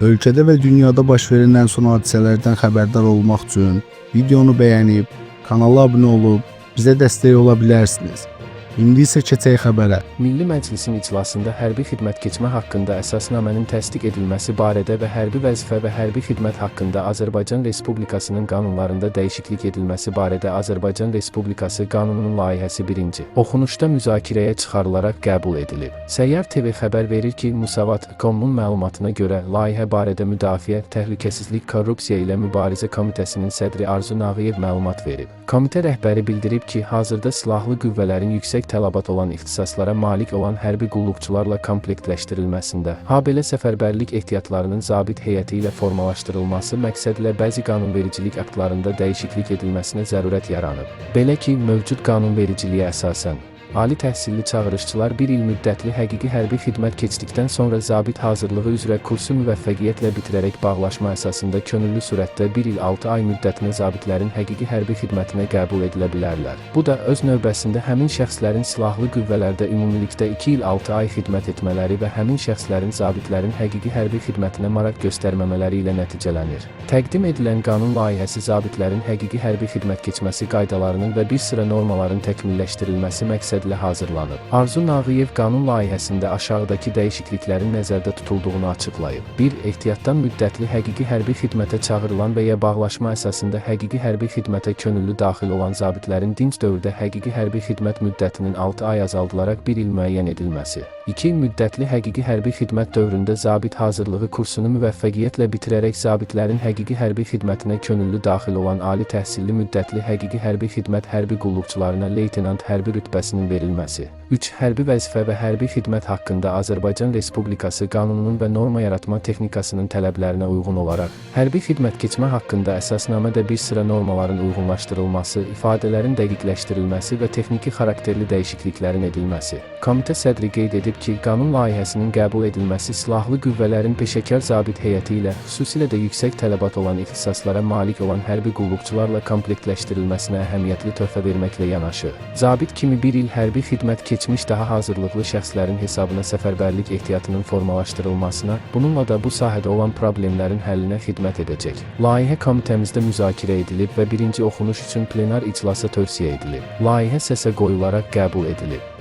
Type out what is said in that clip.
Ölkədə və dünyada baş verən ən son hadisələrdən xəbərdar olmaq üçün videonu bəyənib, kanala abunə olub, bizə dəstək ola bilərsiniz. İndi isə keçək xəbərə. Milli Məclisin iclasında hərbi xidmət keçmə haqqında əsasnamənin təsdiq edilməsi barədə və hərbi vəzifə və hərbi xidmət haqqında Azərbaycan Respublikasının qanunlarında dəyişiklik edilməsi barədə Azərbaycan Respublikası qanununun layihəsi birinci oxunuşda müzakirəyə çıxarılaraq qəbul edilib. Səyyar TV xəbər verir ki, Musavat.com-un məlumatına görə layihə barədə Müdafiə, Təhlükəsizlik, Korrupsiya ilə Mübarizə Komitəsinin sədri Arzu Nağıyev məlumat verib. Komitə rəhbəri bildirib ki, hazırda silahlı qüvvələrin yüksək tələbat olan ixtisaslara malik olan hərbi qulluqçularla komplektləşdirilməsində, habelə səfərbərlik ehtiyatlarının zabit heyəti ilə formalaşdırılması məqsədlə bəzi qanunvericilik aktlarında dəyişiklik edilməsinə zərurət yaranıb. Belə ki, mövcud qanunvericiliyə əsasən, ali təhsilli çağırışçılar 1 il müddətli həqiqi hərbi xidmət keçdikdən sonra zabit hazırlığı üzrə kursu müvəffəqiyyətlə bitirərək bağlaşma əsasında könüllü surətdə 1 il 6 ay müddətinə zabitlərin həqiqi hərbi xidmətinə qəbul edilə bilərlər. Bu da öz növbəsində həmin şəxslərin silahlı qüvvələrdə ümumilikdə 2 il 6 ay xidmət etmələri və həmin şəxslərin zabitlərin həqiqi hərbi xidmətinə maraq göstərməmələri ilə nəticələnir. Təqdim edilən qanun layihəsi zabitlərin həqiqi hərbi xidmət keçməsi qaydalarının və bir sıra normaların təkmilləşdirilməsi məqsədilə hazırlanıb. Arzu Nağıyev qanun layihəsində aşağıdakı dəyişikliklərin nəzərdə tutulduğunu açıqlayıb. 1. Ehtiyatdan müddətli həqiqi hərbi xidmətə çağırılan və ya bağlaşma əsasında həqiqi hərbi xidmətə könüllü daxil olan zabitlərin dinc dövrdə həqiqi hərbi xidmət müddətinin 6 ay azaldılaraq 1 il müəyyən edilməsi. 2. Müddətli həqiqi hərbi xidmət dövründə zabit hazırlığı kursunu müvəffəqiyyətlə bitirərək zabitlərin həqiqi hərbi xidmətinə könüllü daxil olan ali təhsilli müddətli həqiqi hərbi xidmət hərbi qulluqçularına leytenant hərbi rütbəsinin verilməsi. 3. Hərbi vəzifə və hərbi xidmət haqqında Azərbaycan Respublikası qanununun və norma yaratma texnikasının tələblərinə uyğun olaraq, hərbi xidmət keçmə haqqında əsasnamədə bir sıra normaların uyğunlaşdırılması, ifadələrin dəqiqləşdirilməsi və texniki xarakterli dəyişikliklərin edilməsi. Komitə sədri qeyd edib ki, qanun layihəsinin qəbul edilməsi silahlı qüvvələrin peşəkar zabit heyəti ilə, xüsusilə də yüksək tələbat olan ixtisaslara malik olan hərbi qulluqçularla komplektləşdirilməsinə əhəmiyyətli töhfə verməklə yanaşı, zabit kimi 1 il hərbi xidmət keçmiş daha hazırlıqlı şəxslərin hesabına səfərbərlik ehtiyatının formalaşdırılmasına, bununla da bu sahədə olan problemlərin həllinə xidmət edəcək. Layihə komitəmizdə müzakirə edilib və birinci oxunuş üçün plenar iclasa tövsiyə edilib. Layihə səsə qoyularaq qəbul edilib.